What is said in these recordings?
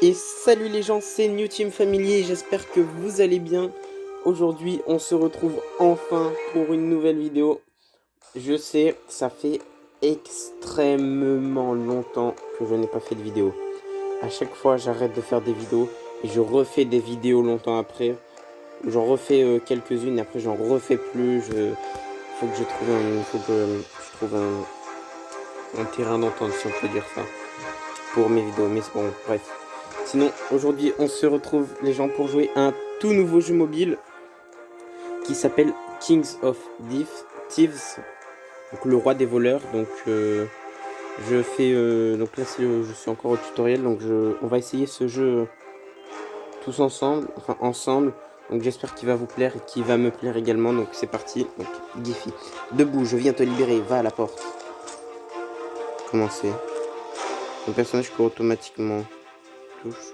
Et salut les gens, c'est New Team Family, j'espère que vous allez bien. Aujourd'hui, on se retrouve enfin pour une nouvelle vidéo. Je sais, ça fait extrêmement longtemps que je n'ai pas fait de vidéo. À chaque fois, j'arrête de faire des vidéos et je refais des vidéos longtemps après. J'en refais quelques-unes et après j'en refais plus. Faut que je trouve un terrain d'entente, si on peut dire ça, pour mes vidéos. Mais bon, bref. Sinon, aujourd'hui, on se retrouve les gens pour jouer à un tout nouveau jeu mobile qui s'appelle Kings of Thieves, donc le roi des voleurs. Donc, je fais, donc là, je suis encore au tutoriel, donc on va essayer ce jeu tous ensemble, enfin ensemble. Donc j'espère qu'il va vous plaire et qu'il va me plaire également. Donc c'est parti. Donc Giffy, debout, je viens te libérer. Va à la porte. Commencer. Mon personnage court automatiquement. Touche.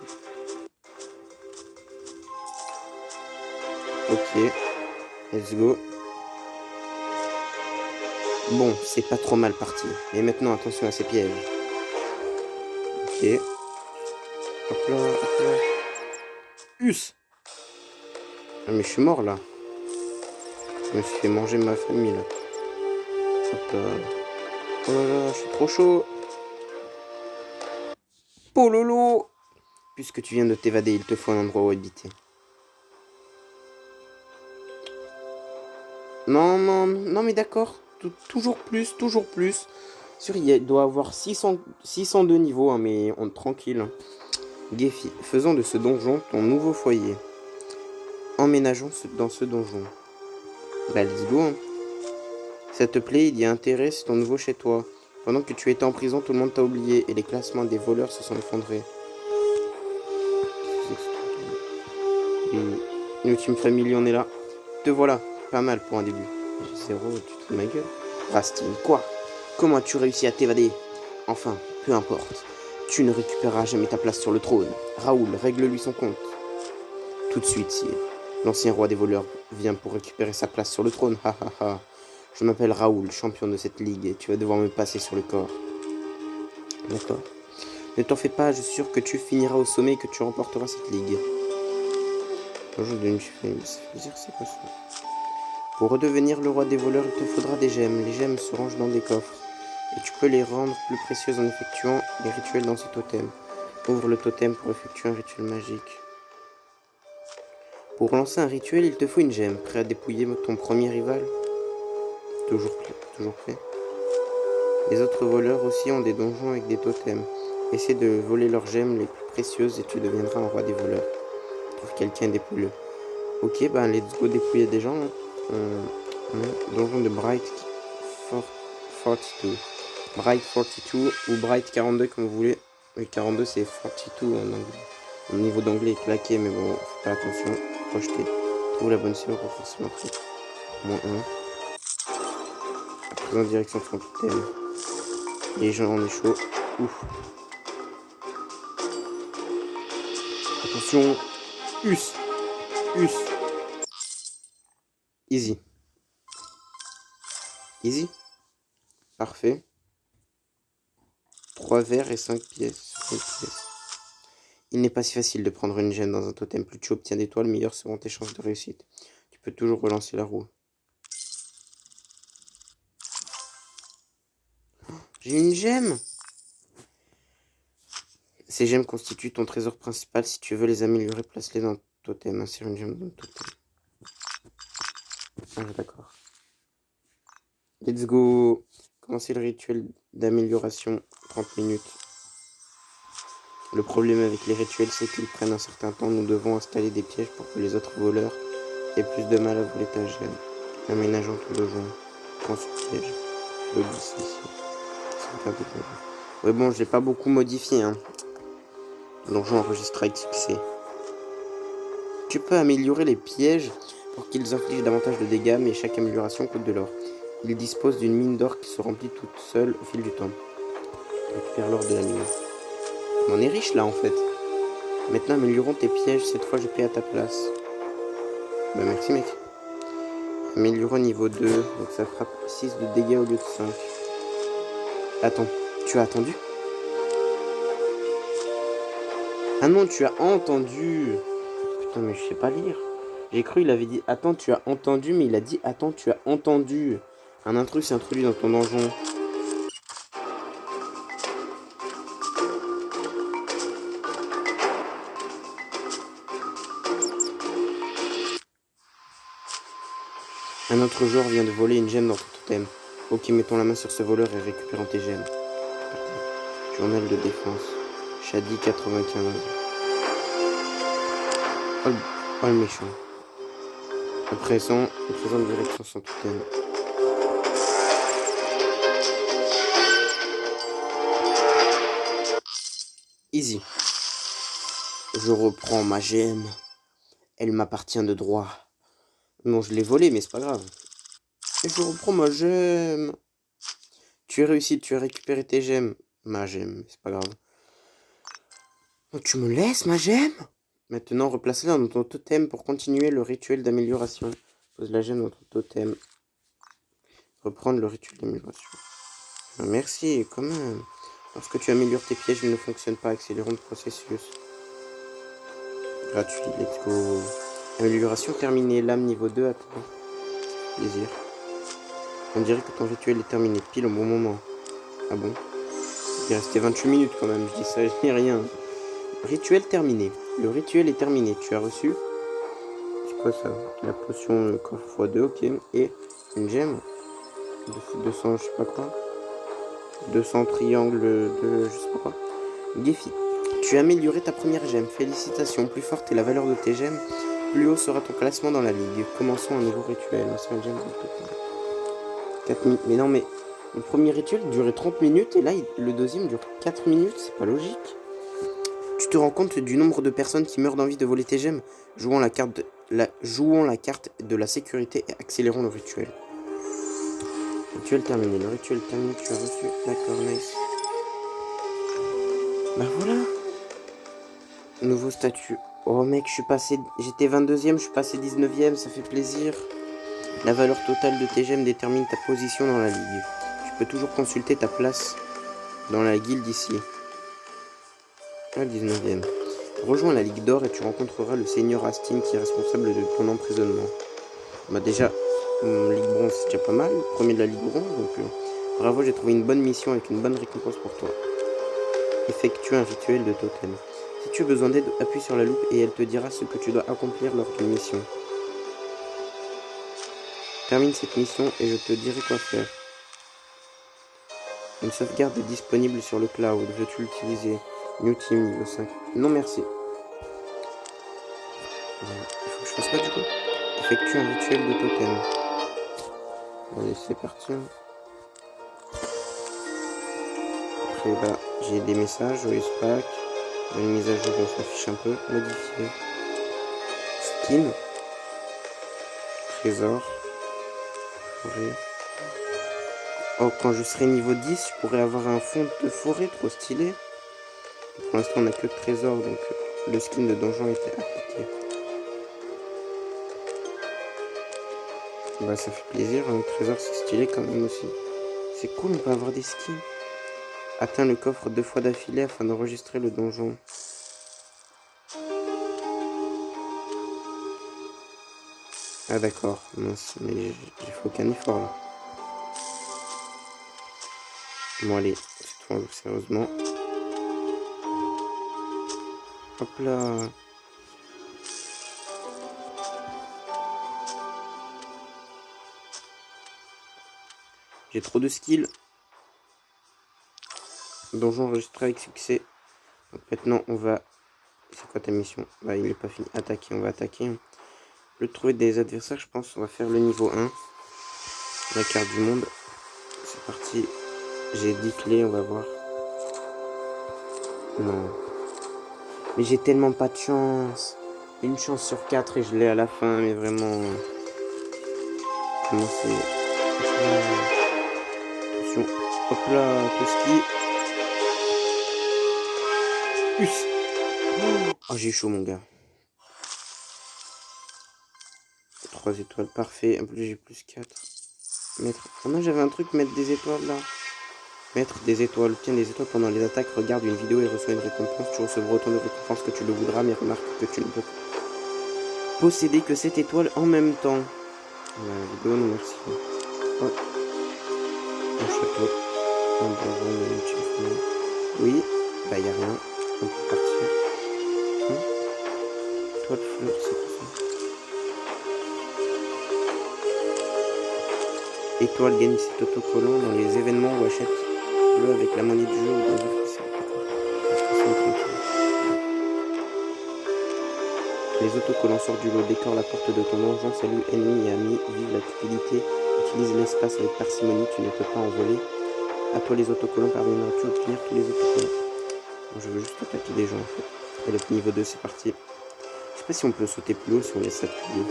Ok. Let's go. Bon, c'est pas trop mal parti. Et maintenant, attention à ces pièges. Ok. Hop là, hop là. Us! Ah, mais je suis mort, là. Je me suis fait manger ma famille, là. Hop là. Oh là là, je suis trop chaud. Pololo! Puisque tu viens de t'évader, il te faut un endroit où habiter. Non, non, non, mais d'accord. Toujours plus, toujours plus. Sûr, il doit avoir 602 niveaux, hein, mais tranquille. Hein. Gefi, faisons de ce donjon ton nouveau foyer. Emménageons dans ce donjon. Bah, let's go. Hein. Ça te plaît, il y a intérêt, c'est ton nouveau chez toi. Pendant que tu étais en prison, tout le monde t'a oublié et les classements des voleurs se sont effondrés. New Team Family, on est là. Te voilà, pas mal pour un début. Zéro, tu te fous de ma gueule. Rastin, quoi? Comment as-tu réussi à t'évader? Enfin, peu importe. Tu ne récupéreras jamais ta place sur le trône. Raoul, règle-lui son compte. Tout de suite, sire. L'ancien roi des voleurs vient pour récupérer sa place sur le trône. Ha ha ha. Je m'appelle Raoul, champion de cette ligue, et tu vas devoir me passer sur le corps. D'accord. Ne t'en fais pas, je suis sûr que tu finiras au sommet et que tu remporteras cette ligue. Bonjour de c'est quoi ça? Pour redevenir le roi des voleurs, il te faudra des gemmes. Les gemmes se rangent dans des coffres. Et tu peux les rendre plus précieuses en effectuant les rituels dans ce totem. Ouvre le totem pour effectuer un rituel magique. Pour lancer un rituel, il te faut une gemme. Prêt à dépouiller ton premier rival? Toujours prêt. Les autres voleurs aussi ont des donjons avec des totems. Essaie de voler leurs gemmes les plus précieuses et tu deviendras un roi des voleurs. Trouve quelqu'un, dépouille-le. Ok, bah let's go dépouiller des gens. Donjon de Bright 42. Bright 42 ou Bright 42 comme vous voulez. Oui, 42 c'est 42 en anglais. Le niveau d'anglais est claqué, mais bon, faut faire attention. Projeter. Trouve la bonne cible pour forcément pris. Moins 1. À présent, direction son totem. Les gens, on est chaud. Ouf. Attention. Us. Easy. Easy. Parfait. 3 verres et 5 pièces. 5 pièces. Il n'est pas si facile de prendre une gemme dans un totem. Plus tu obtiens d'étoiles, meilleures seront tes chances de réussite. Tu peux toujours relancer la roue. J'ai une gemme! Ces gemmes constituent ton trésor principal. Si tu veux les améliorer, place-les dans le totem. Insère une gemme dans le totem. Ah, d'accord. Let's go! Commencer le rituel d'amélioration. 30 minutes. Le problème avec les rituels, c'est qu'ils prennent un certain temps. Nous devons installer des pièges pour que les autres voleurs aient plus de mal à voler ta gemme. Aménageons ton donjon. Prends ce piège. Le glisse ici. Ouais, bon, je l'ai pas beaucoup modifié. Hein. Donjon enregistré avec succès. Tu peux améliorer les pièges pour qu'ils infligent davantage de dégâts, mais chaque amélioration coûte de l'or. Il dispose d'une mine d'or qui se remplit toute seule au fil du temps. Récupère l'or de la mine. On est riche là en fait. Maintenant améliorons tes pièges, cette fois je paie à ta place. Bah merci mec. Améliorons niveau 2, donc ça fera 6 de dégâts au lieu de 5. Attends, tu as attendu? Ah non, tu as entendu. Putain, mais je sais pas lire. J'ai cru il avait dit attends, tu as entendu, mais il a dit attends, tu as entendu. Un intrus s'est introduit dans ton donjon. Un autre joueur vient de voler une gemme dans ton totem. Ok, mettons la main sur ce voleur et récupérons tes gemmes. Journal de défense. Shadi 95. Oh le méchant. À présent direction son totem. Easy. Je reprends ma gemme. Elle m'appartient de droit. Non, je l'ai volée, mais c'est pas grave. Et je reprends ma gemme. Tu as réussi, tu as récupéré tes gemmes. Ma gemme, c'est pas grave. Oh, tu me laisses ma gemme? Maintenant, replace-la dans ton totem pour continuer le rituel d'amélioration. Pose la gemme dans ton totem. Reprendre le rituel d'amélioration. Ah, merci, quand même. Lorsque tu améliores tes pièges, ils ne fonctionnent pas. Accélérons le processus. Gratuit, let's go. Amélioration terminée. Lame niveau 2 à toi. Plaisir. On dirait que ton rituel est terminé pile au bon moment. Ah bon? Il restait 28 minutes quand même. Je dis ça, je dis rien. Rituel terminé. Le rituel est terminé. Tu as reçu... C'est quoi ça? La potion coffre x2, ok. Et une gemme. 200, je sais pas quoi. 200 triangles de... je sais pas quoi. Défi. Tu as amélioré ta première gemme. Félicitations. Plus forte est la valeur de tes gemmes, plus haut sera ton classement dans la ligue. Commençons un nouveau rituel. 4 minutes. Mais non, mais le premier rituel durait 30 minutes et là, le deuxième dure 4 minutes. C'est pas logique. Tu te rends compte du nombre de personnes qui meurent d'envie de voler tes gemmes? Jouons la carte de la sécurité et accélérons le rituel. Rituel terminé. Le rituel terminé, tu as reçu. D'accord, nice. Bah voilà. Nouveau statut. Oh mec, j'étais 22e, je suis passé 19e, ça fait plaisir. La valeur totale de tes gemmes détermine ta position dans la ligue. Tu peux toujours consulter ta place dans la guilde ici. Ah, 19e. Rejoins la Ligue d'Or et tu rencontreras le Seigneur Astin qui est responsable de ton emprisonnement. Bah déjà, Ligue Bronze c'est déjà pas mal, premier de la Ligue Bronze, donc bravo, j'ai trouvé une bonne mission avec une bonne récompense pour toi. Effectue un rituel de totem. Si tu as besoin d'aide, appuie sur la loupe et elle te dira ce que tu dois accomplir lors d'une mission. Termine cette mission et je te dirai quoi faire. Une sauvegarde est disponible sur le cloud. Veux-tu l'utiliser? New Team niveau 5. Non merci. Il faut que je fasse quoi du coup? Effectue un rituel de totem. Allez, c'est parti. Après, bah, j'ai des messages, joyeux Pâques. Une mise à jour, on s'en fiche un peu. Modifier. Skin. Trésor. Forêt. Oh, quand je serai niveau 10, je pourrais avoir un fond de forêt trop stylé. Pour l'instant, on n'a que de trésor, donc le skin de donjon était appliqué. Bah, ça fait plaisir, un trésor c'est stylé quand même aussi. C'est cool, on peut avoir des skins. Atteins le coffre 2 fois d'affilée afin d'enregistrer le donjon. Ah d'accord, mince, mais j'ai fait aucun effort là. Bon allez, cette fois on joue sérieusement. Hop là. J'ai trop de skills. Donjon enregistré avec succès. Donc maintenant on va... C'est quoi ta mission? Bah il est pas fini. Attaquer, on va attaquer. Au lieu de trouver des adversaires, je pense on va faire le niveau 1. La carte du monde. C'est parti. J'ai 10 clés, on va voir. Non. Mais j'ai tellement pas de chance. Une chance sur 4 et je l'ai à la fin, mais vraiment... Comment c'est... Attention. Hop là, Toski. Plus. Oh, j'ai chaud, mon gars. 3 étoiles, parfait. En plus, j'ai plus 4. Mettre... Oh non, j'avais un truc, mettre des étoiles, là. Mettre des étoiles. Obtiens des étoiles pendant les attaques. Regarde une vidéo et reçois une récompense. Tu recevras autant de récompenses que tu le voudras, mais remarque que tu ne peux posséder que cette étoile en même temps. La vidéo, non merci. Ouais. Un château. Un bonbon, une petite. Oui. Bah, y a rien. On peut partir. Toile fleur, c'est quoi ça? Étoile gagne cet autocollant dans les événements ou achète le avec la monnaie du jeu ou dans un Les autocollants sortent du lot, décore la porte de ton donjon, salut ennemis et amis, vive la cupidité, utilise l'espace avec parcimonie, tu ne peux pas en voler. À toi les autocollants, parviendras-tu à obtenir tous les autocollants? Bon, je veux juste attaquer des gens en fait. Allez, niveau 2, c'est parti. Je sais pas si on peut sauter plus haut si on laisse appuyer.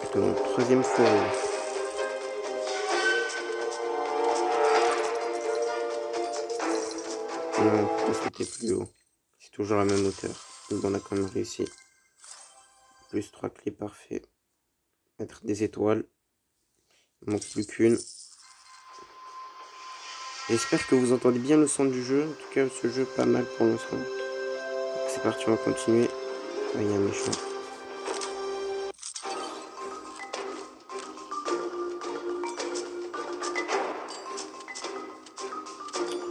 Plutôt, troisième fois. Non, on peut pas sauter plus haut. C'est toujours la même hauteur. Donc on a quand même réussi. Plus 3 clés, parfait. Mettre des étoiles. Il manque plus qu'une. J'espère que vous entendez bien le son du jeu. En tout cas, ce jeu pas mal pour l'instant. C'est parti, on va continuer. Ah, il y a un méchant.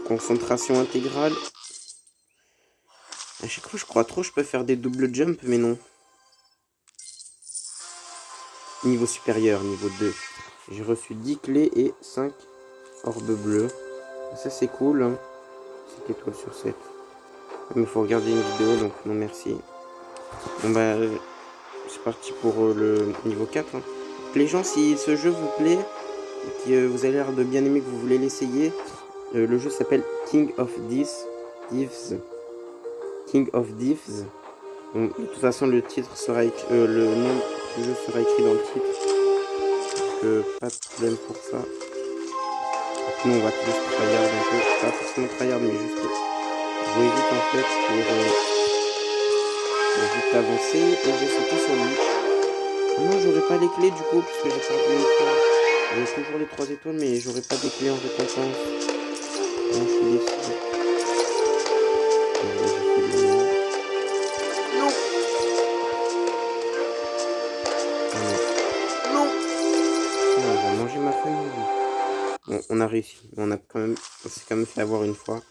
Concentration intégrale. À chaque fois, je crois trop, je peux faire des double jump, mais non. Niveau supérieur, niveau 2. J'ai reçu 10 clés et 5 orbes bleus. Ça, c'est cool. Hein. 7 étoiles sur 7. Mais il faut regarder une vidéo, donc non merci. Bon bah, c'est parti pour le niveau 4. Hein. Les gens, si ce jeu vous plaît, et que vous avez l'air de bien aimer, que vous voulez l'essayer, le jeu s'appelle King of Thieves. King of Thieves. Bon, de toute façon, le titre sera le nom du jeu sera écrit dans le titre. Donc, pas de problème pour ça. Nous, on va tous tryhard un peu. Pas forcément tryhard, mais juste jouer vite en fait pour vite avancer. Et j'ai sauté sur lui. Non, j'aurais pas les clés du coup, puisque j'ai perdu une fois. J'ai toujours les 3 étoiles, mais j'aurais pas des clés en récompense. Non, je suis déçu. Non. Non. On va manger ma famille. Bon, on a réussi. On s'est quand même fait avoir une fois.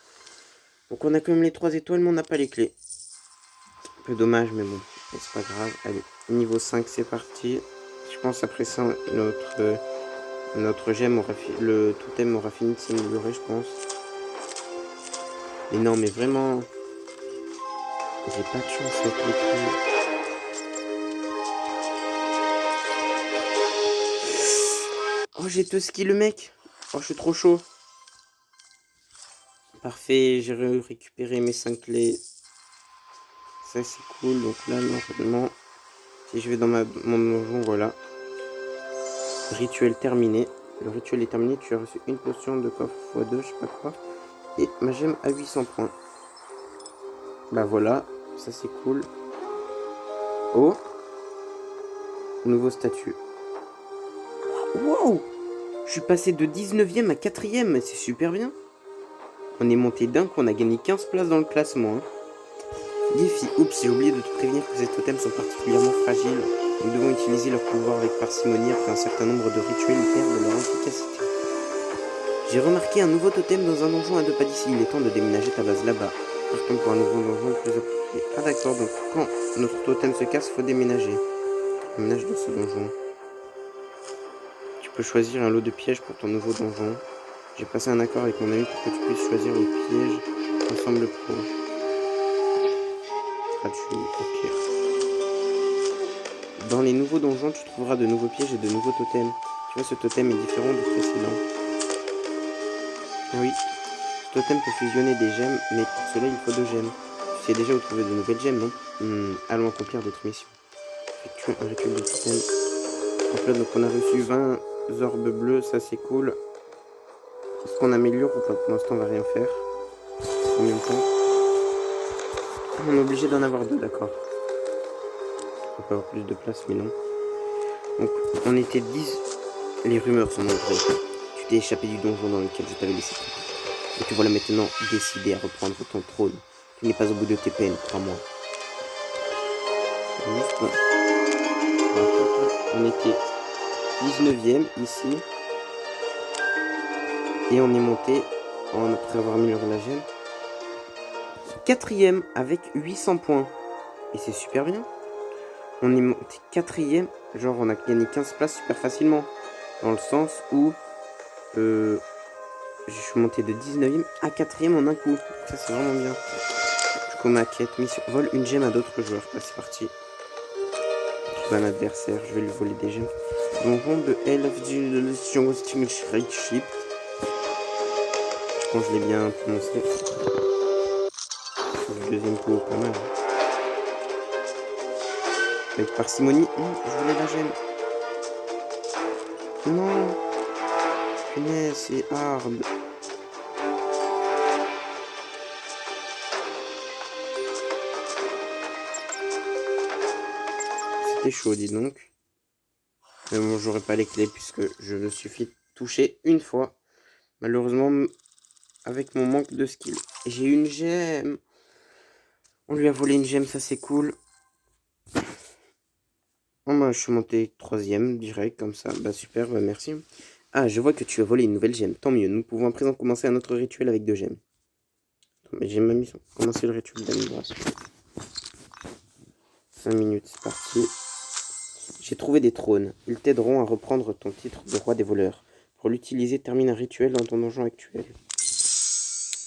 Donc on a quand même les 3 étoiles, mais on n'a pas les clés. Un peu dommage, mais bon, c'est pas grave. Allez, niveau 5, c'est parti. Je pense après ça, notre gemme le totem aura fini de s'améliorer, je pense. Mais non, mais vraiment, j'ai pas de chance avec les clés. Oh, j'ai tout ski le mec. Oh, je suis trop chaud. Parfait, j'ai récupéré mes 5 clés. Ça, c'est cool. Donc là, normalement, si je vais dans mon donjon, voilà. Rituel terminé. Le rituel est terminé. Tu as reçu une potion de coffre x2, je sais pas quoi. Et ma gemme à 800 points. Bah voilà, ça c'est cool. Oh, nouveau statut. Wow, je suis passé de 19e à 4e, c'est super bien. On est monté d'un coup, on a gagné 15 places dans le classement. Hein. Défi, oups, j'ai oublié de te prévenir que ces totems sont particulièrement fragiles. Nous devons utiliser leur pouvoir avec parcimonie. Après un certain nombre de rituels, ils perdent leur efficacité. J'ai remarqué un nouveau totem dans un donjon à 2 pas d'ici. Il est temps de déménager ta base là-bas. Partons pour un nouveau donjon plus approprié. Ah d'accord, donc quand notre totem se casse, il faut déménager. Déménage dans ce donjon. Tu peux choisir un lot de pièges pour ton nouveau donjon. J'ai passé un accord avec mon ami pour que tu puisses choisir le piège ensemble pro. Gratuit, ok. Dans les nouveaux donjons, tu trouveras de nouveaux pièges et de nouveaux totems. Tu vois, ce totem est différent du précédent. Oui, ce totem peut fusionner des gemmes, mais pour cela, il faut 2 gemmes. Tu sais déjà où trouver de nouvelles gemmes, non? Allons accomplir d'autres missions. Effectuons un rituel de totem. Donc là, donc on a reçu 20 orbes bleus, ça c'est cool. Est-ce qu'on améliore ou pas? Pour l'instant, on va rien faire. Combien de temps? On est obligé d'en avoir 2, d'accord. On peut avoir plus de place, mais non. Donc, on était 10. Les rumeurs sont vraies. t'es échappé du donjon dans lequel je t'avais laissé. Et te voilà maintenant décidé à reprendre ton trône. Tu n'es pas au bout de tes peines, crois-moi. Juste, on était 19e ici. Et on est monté, après avoir amélioré la gemme, 4e avec 800 points. Et c'est super bien. On est monté 4e, genre on a gagné 15 places super facilement. Dans le sens où je suis monté de 19e à 4e en un coup. Ça c'est vraiment bien. Du coup ma quête, mission, vole une gemme à d'autres joueurs. Bah, c'est parti. Trouver un adversaire, je vais lui voler des gemmes. Donjon de Hell of the Ship. Je pense que je l'ai bien prononcé. Le deuxième coup, pas mal. Avec parcimonie. Je voulais la gemme. Non. Punaise, c'est hard. C'était chaud, dis donc. Mais bon, j'aurais pas les clés puisque je me suis fait toucher une fois. Malheureusement, avec mon manque de skill. J'ai une gemme. On lui a volé une gemme, ça c'est cool. Oh, bah, je suis monté 3e direct comme ça. Bah super, bah merci. Ah, je vois que tu as volé une nouvelle gemme. Tant mieux, nous pouvons à présent commencer un autre rituel avec 2 gemmes. Mais j'ai ma mission. Commencer le rituel d'amélioration. 5 minutes, c'est parti. J'ai trouvé des trônes. Ils t'aideront à reprendre ton titre de roi des voleurs. Pour l'utiliser, termine un rituel dans ton donjon actuel.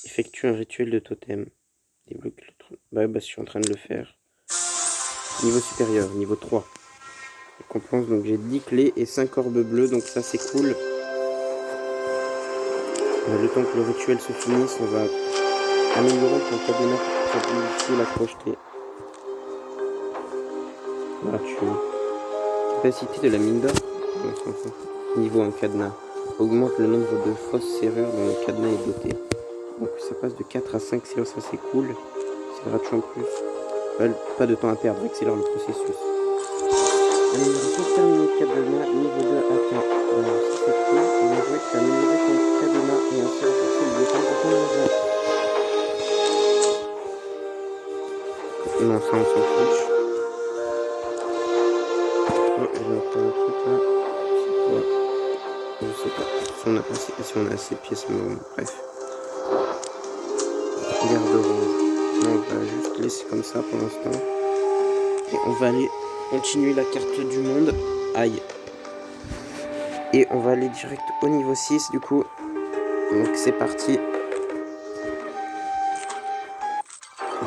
Effectue un rituel de totem. Débloque le trône. Bah, je suis en train de le faire. Niveau supérieur, niveau 3. Récompense, donc j'ai 10 clés et 5 orbes bleus, donc ça c'est cool. Le temps que le rituel se finisse, on va améliorer ton cadenas pour plus difficile à crocheter. Gratuit. Capacité de la mine d'or. Niveau 1 cadenas. Augmente le nombre de fausses serrures dont le cadenas est doté. Donc ça passe de 4 à 5 serrures, ça c'est cool. C'est gratuit en plus. Pas de temps à perdre, accélère le processus. Amélioration terminée, cadenas, niveau 2 atteint. Alors ça c'est cool. On a joué, tu as amélioré ton cadenas et ainsi renforcé le défense de ton engin. Non, ça on s'en fiche. Oh, j'ai encore un truc là. C'est quoi? Je sais pas. Si on a assez de pièces, mais bon, bref. Garde rouge. On va juste laisser comme ça pour l'instant. Et on va aller continuer la carte du monde. Aïe. Et on va aller direct au niveau 6 du coup. Donc c'est parti.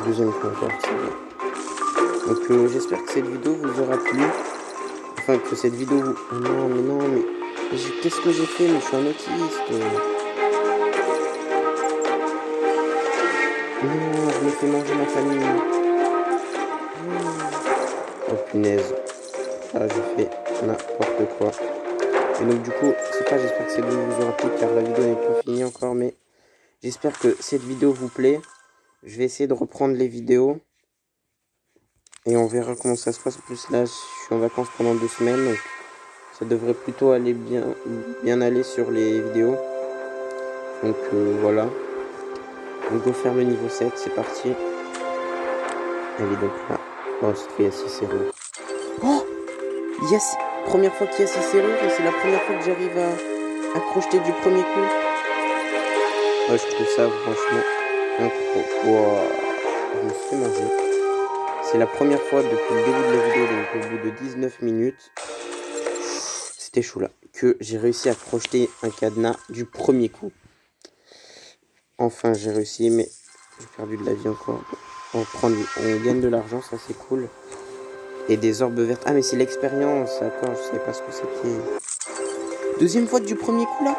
Deuxième coup encore. Donc j'espère que cette vidéo vous aura plu. Enfin que cette vidéo vous... Oh non mais qu'est-ce que j'ai fait? Mais je suis un autiste. Non, je me fais manger ma famille. Oh punaise. Ah, je fais n'importe quoi. Et donc du coup, c'est pas, j'espère que cette vidéo vous aura plu car la vidéo n'est pas finie encore, mais j'espère que cette vidéo vous plaît. Je vais essayer de reprendre les vidéos. Et on verra comment ça se passe. En plus là, je suis en vacances pendant 2 semaines. Donc ça devrait plutôt aller bien aller sur les vidéos. Donc voilà. On go faire le niveau 7, c'est parti. Elle est donc là. Oh, cette fois il y a 6 serrures. Oh, yes. Première fois qu'il y a 6 serrures et c'est la première fois que j'arrive à crocheter du premier coup. Oh, je trouve ça franchement incroyable. Wow. Je me suis fait manger. C'est la première fois depuis le début de la vidéo, donc au bout de 19 minutes, c'était chaud là, que j'ai réussi à crocheter un cadenas du premier coup. Enfin, j'ai réussi, mais j'ai perdu de la vie encore. On gagne de l'argent, ça c'est cool. Et des orbes vertes. Ah, mais c'est l'expérience. Attends, je savais pas ce que c'était. Deuxième fois du premier coup là.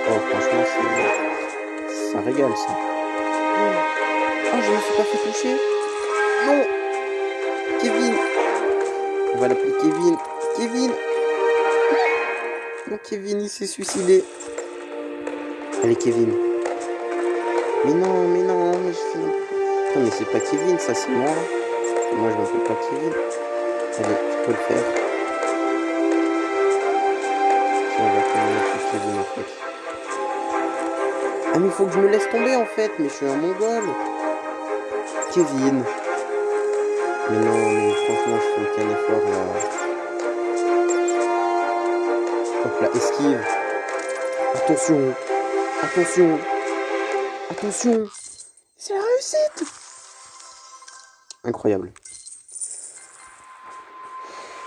Oh, franchement, ça régale ça. Oh, je me suis pas fait toucher. Non. Kevin. On va l'appeler Kevin. Kevin. Non, Kevin, il s'est suicidé. Allez, Kevin. Mais non, mais je fais... Non, mais c'est pas Kevin, ça c'est moi. Moi, je m'appelle pas Kevin. Allez, tu peux le faire. Si on va Kevin, en fait. Ah mais faut que je me laisse tomber en fait, mais je suis un mongol. Kevin. Mais non, mais franchement, je fais aucun effort là. Hop là, esquive. Attention. Attention. Attention. C'est la réussite. Incroyable.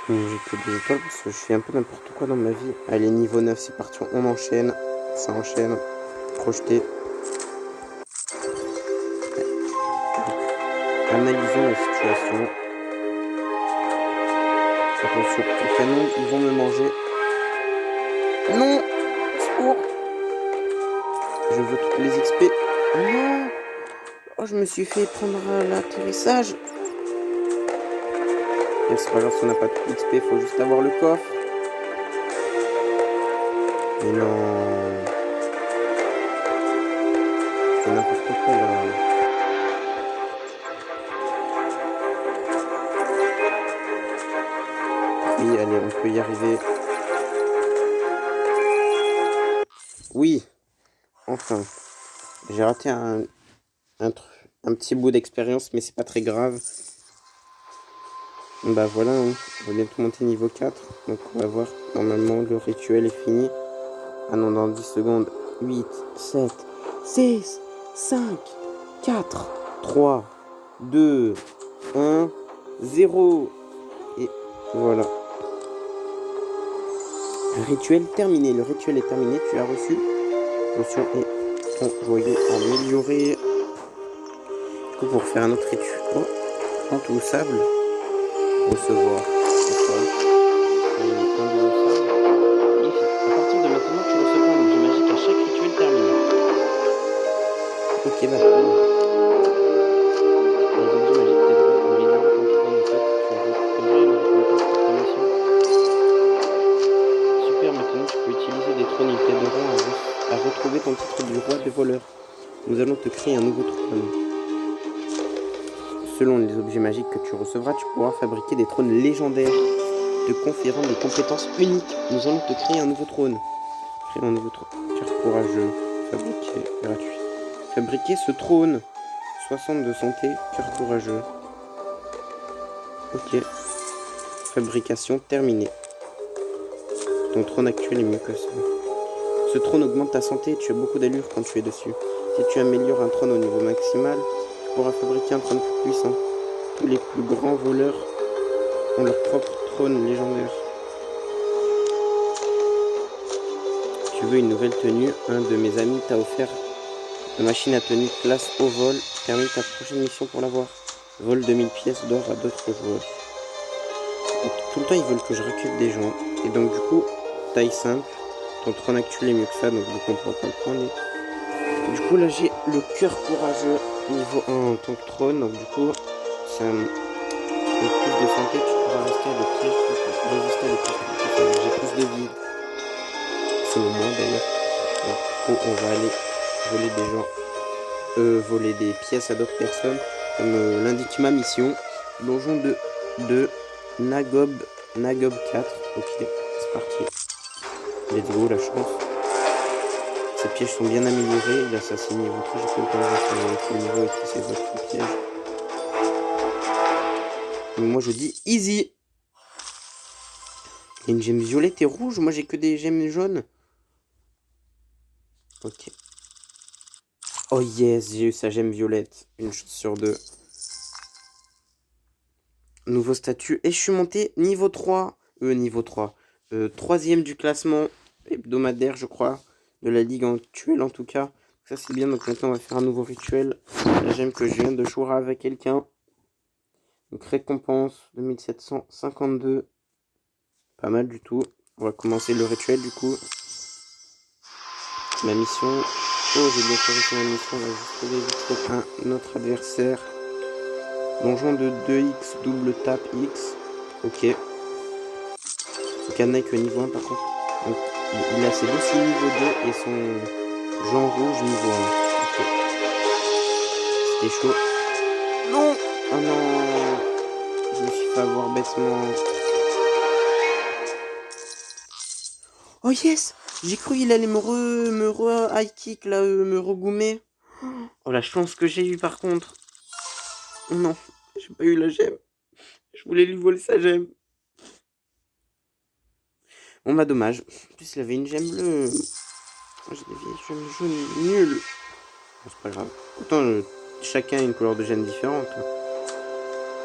J'ai que 2 étoiles parce que je fais un peu n'importe quoi dans ma vie. Allez, niveau 9, c'est parti. On enchaîne. Ça enchaîne. Projeté. Analysons la situation. Attention, les canons, ils vont me manger. Non! Secours! Je veux toutes les XP. Oh non! Oh, je me suis fait prendre l'atterrissage. Et c'est pas grave si on n'a pas tout XP, faut juste avoir le coffre. Mais non! C'est n'importe quoi là. Oui, allez, on peut y arriver. Oui, enfin. J'ai raté un petit bout d'expérience, mais c'est pas très grave. Bah voilà, hein. On va bientôt monter niveau 4. Donc on va voir. Normalement, le rituel est fini. Ah non, dans 10 secondes. 8, 7, 6, 5, 4, 3, 2, 1, 0. Et voilà. Rituel terminé. Le rituel est terminé. Tu as reçu. Potion et envoyer améliorer. Du coup, pour faire un autre rituel. Oh, plante au sable. Recevoir. À partir de maintenant, tu recevras un objet magique à chaque rituel terminé. Ok, bah cool. Les objets magiques t'aideront à améliorer ton trône. En fait, tu as récupéré une récompense pour ta mission. Super, maintenant tu peux utiliser des trônes. Ils t'aideront à retrouver ton titre du roi des voleurs. Nous allons te créer un nouveau trône. Selon les objets magiques que tu recevras, tu pourras fabriquer des trônes légendaires, te conférant des compétences uniques. Nous allons te créer un nouveau trône. Créer un nouveau trône. Cœur courageux. Fabriquer gratuit. Fabriquer ce trône. 60 de santé. Cœur courageux. Ok. Fabrication terminée. Ton trône actuel est mieux que ça. Ce trône augmente ta santé et tu as beaucoup d'allure quand tu es dessus. Si tu améliores un trône au niveau maximal, tu pourras fabriquer un trône plus puissant. Tous les plus grands voleurs ont leur propre trône légendaire. Tu veux une nouvelle tenue? Un de mes amis t'a offert la machine à tenue classe au vol. Termine ta prochaine mission pour l'avoir. Vole 2000 pièces d'or à d'autres joueurs. Donc, tout le temps ils veulent que je recrute des gens. Et donc du coup, taille simple. Ton trône actuel est mieux que ça, donc du coup on pourra pas le prendre. Et du coup là j'ai le cœur courageux niveau 1 en tant que trône. Donc du coup, c'est un plus de santé, tu pourras rester à des pièges, résister à des pièges. J'ai plus de vie. Selon moi d'ailleurs. Donc du coup on va aller voler des gens. Voler des pièces à d'autres personnes. Comme l'indique ma mission. Donjon de Nagob 4. Ok, c'est parti. Let's go, la chance. Ces pièges sont bien améliorés. L'assassin niveau 3, j'ai pas le temps de voir avec le niveau et tous ces autres pièges. Mais moi je dis easy. Il y a une gemme violette et rouge. Moi j'ai que des gemmes jaunes. Ok. Oh yes, j'ai eu sa gemme violette. Une chance sur 2. Nouveau statut. Et je suis monté niveau 3. Niveau 3. Troisième du classement hebdomadaire, je crois. De la ligue actuelle en tout cas. Ça c'est bien. Donc maintenant on va faire un nouveau rituel. La gemme que je viens de choisir avec quelqu'un. Donc récompense 2752. Pas mal du tout. On va commencer le rituel du coup. Ma mission. Oh, j'ai bien réussi ma mission. On va juste trouver vite fait un autre adversaire. Donjon de 2x, double tape X. Ok. C'est Kanai que niveau 1 par contre. Donc, il a ses dossiers niveau 2 et son Jean rouge niveau 1. Ok. C'était chaud. Non! Oh non! Je me suis fait avoir bêtement. Oh yes! J'ai cru qu'il allait me high kick là, me regoumer. Oh la chance que j'ai eu par contre. Oh non, j'ai pas eu la gemme. Je voulais lui voler sa gemme. Bon bah dommage. En plus il avait une gemme bleue. J'ai des vieilles gemmes jaunes nulles. Bon, c'est pas grave. Autant chacun a une couleur de gemme différente.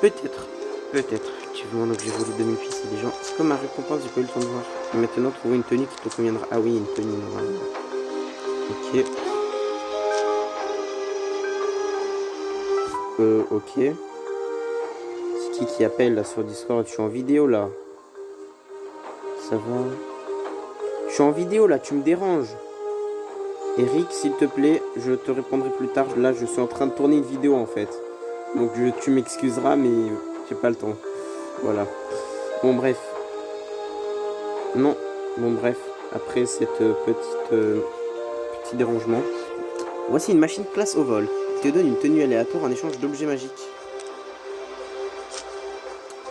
Peut-être. Peut-être. Effectivement, donc j'ai volé demi-pièce des gens. C'est comme ma récompense, j'ai pas eu le temps de voir. Et maintenant, trouver une tenue qui te conviendra. Ah oui, une tenue normalement. Ok. Ok. C'est qui appelle là sur Discord? Je suis en vidéo là. Ça va? Je suis en vidéo là, tu me déranges. Eric, s'il te plaît, je te répondrai plus tard. Là, je suis en train de tourner une vidéo en fait. Donc tu m'excuseras, mais j'ai pas le temps. Voilà. Bon, bref. Non. Bon, bref. Après cette petit dérangement. Voici une machine classe au vol. Qui te donne une tenue aléatoire en échange d'objets magiques.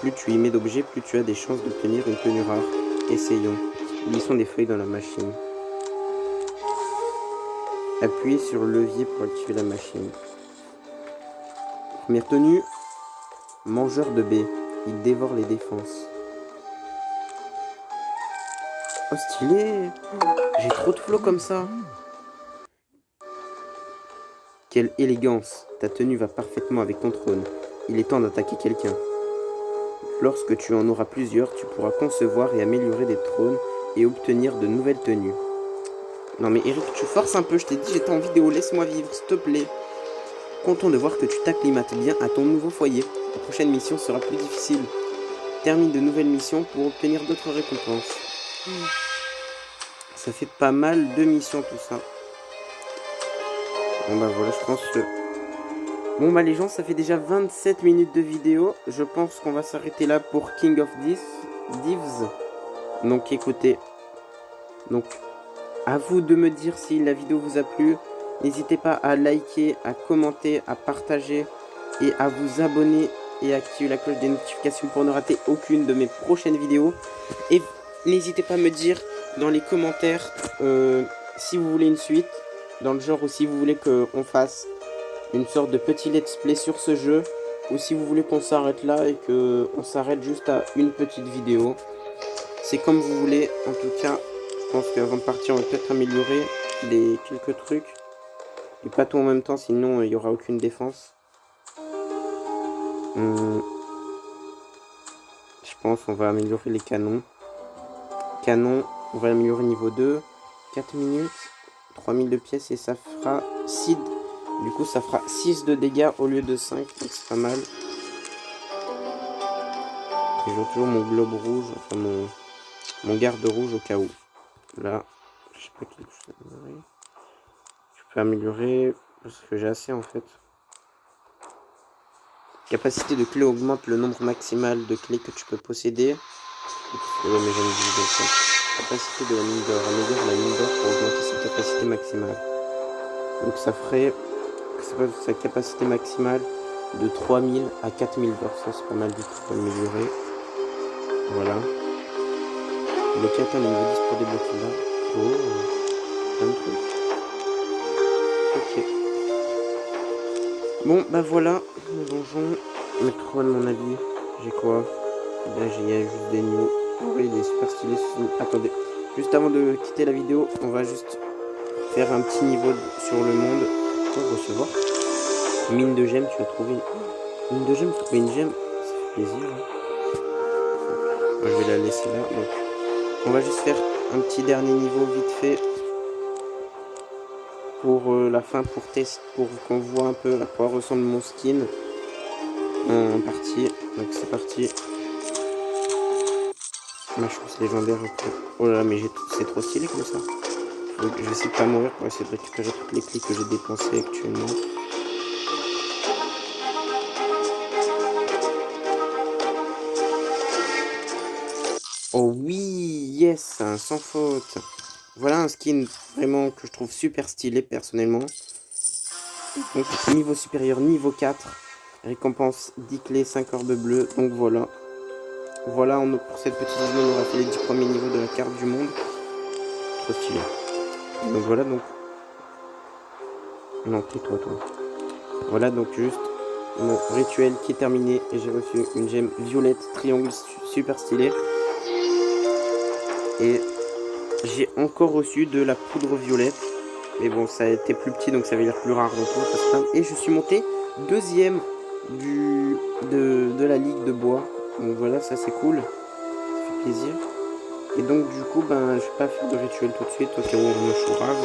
Plus tu y mets d'objets, plus tu as des chances d'obtenir une tenue rare. Essayons. Glissons des feuilles dans la machine. Appuyez sur le levier pour activer la machine. Première tenue. Mangeur de baies. Il dévore les défenses. Oh stylé. J'ai trop de flow comme ça. Quelle élégance. Ta tenue va parfaitement avec ton trône. Il est temps d'attaquer quelqu'un. Lorsque tu en auras plusieurs, tu pourras concevoir et améliorer des trônes et obtenir de nouvelles tenues. Non mais Eric, tu forces un peu, je t'ai dit j'étais en vidéo, laisse-moi vivre, s'il te plaît. Content de voir que tu t'acclimates bien à ton nouveau foyer. La prochaine mission sera plus difficile. Termine de nouvelles missions pour obtenir d'autres récompenses. Ça fait pas mal de missions tout ça. Bon bah voilà, je pense que... Bon bah les gens, ça fait déjà 27 minutes de vidéo. Je pense qu'on va s'arrêter là pour King of Thieves. Donc écoutez. Donc à vous de me dire si la vidéo vous a plu. N'hésitez pas à liker, à commenter, à partager et à vous abonner et à activer la cloche des notifications pour ne rater aucune de mes prochaines vidéos. Et n'hésitez pas à me dire dans les commentaires si vous voulez une suite, dans le genre, ou si vous voulez qu'on fasse une sorte de petit let's play sur ce jeu, ou si vous voulez qu'on s'arrête là et qu'on s'arrête juste à une petite vidéo. C'est comme vous voulez. En tout cas, je pense qu'avant de partir, on va peut-être améliorer quelques trucs. Et pas tout en même temps, sinon il n'y aura aucune défense. Je pense qu'on va améliorer les canons. Canon, on va améliorer niveau 2. 4 minutes, 3000 de pièces et ça fera 6. Du coup, ça fera 6 de dégâts au lieu de 5. Donc c'est pas mal. J'ai toujours mon globe rouge, enfin mon garde rouge au cas où. Là, je sais pas quelque chose à améliorer. Je peux améliorer parce que j'ai assez en fait. Capacité de clé augmente le nombre maximal de clés que tu peux posséder. Ouais, mais j'aime bien ça. Capacité de la mine d'or. Améliore la mine d'or pour augmenter sa capacité maximale. Donc ça ferait sa capacité maximale de 3000 à 4000 d'or. Ça c'est pas mal du tout pour améliorer. Voilà. Bloquer atteint le niveau 10 pour débloquer là. Oh, plein de trucs. Ok. Bon, bah voilà, le donjon. Mettre quoi de mon avis? J'ai quoi? Là, j'ai juste des news. Oh, il est super stylé. Attendez, juste avant de quitter la vidéo, on va juste faire un petit niveau sur le monde. Pour recevoir. Mine de gemmes, tu as trouvé une mine de gemmes, tu as trouvé une gemme. Ça fait plaisir. Hein. Moi, je vais la laisser là. Donc, on va juste faire un petit dernier niveau vite fait. Pour la fin, pour test, pour qu'on voit un peu à quoi ressemble mon skin en partie. Donc c'est parti. Ma chance légendaire. Oh là là, mais c'est trop stylé comme ça. Je vais essayer de pas mourir pour essayer de récupérer toutes les clés que j'ai dépensées actuellement. Oh oui, yes, sans faute. Voilà un skin vraiment que je trouve super stylé personnellement. Donc niveau supérieur, niveau 4. Récompense 10 clés, 5 orbes bleus. Donc voilà. Voilà, pour cette petite vidéo, on aura fait les 10 premiers niveaux de la carte du monde. trop stylé. Donc voilà, donc... Non, tais-toi, toi. Voilà, donc juste mon rituel qui est terminé. Et j'ai reçu une gemme violette, triangle super stylé. Et j'ai encore reçu de la poudre violette. Mais bon, ça a été plus petit, donc ça avait l'air plus rare. Donc on va pas se plaindre. Et je suis monté deuxième de la ligue de bois. Donc voilà, ça c'est cool. Ça fait plaisir. Et donc du coup, ben, je vais pas faire de rituel tout de suite, au cas où on me chourave.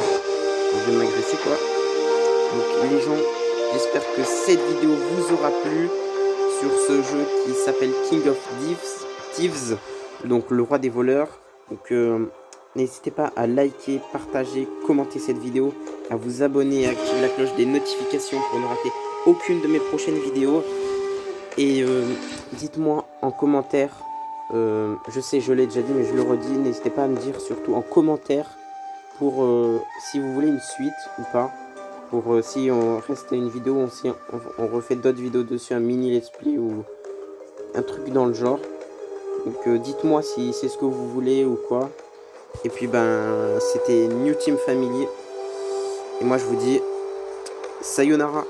Je vais m'agresser quoi. Donc les gens, j'espère que cette vidéo vous aura plu sur ce jeu qui s'appelle King of Thieves, donc le roi des voleurs. Donc n'hésitez pas à liker, partager, commenter cette vidéo, à vous abonner et à activer la cloche des notifications pour ne rater aucune de mes prochaines vidéos. Et dites-moi en commentaire, je sais je l'ai déjà dit mais je le redis, n'hésitez pas à me dire surtout en commentaire pour si vous voulez une suite ou pas. Pour si on reste à une vidéo, on refait d'autres vidéos dessus, un mini let's play ou un truc dans le genre. Donc dites-moi si c'est ce que vous voulez ou quoi. Et puis ben c'était New Team Family. Et moi je vous dis sayonara.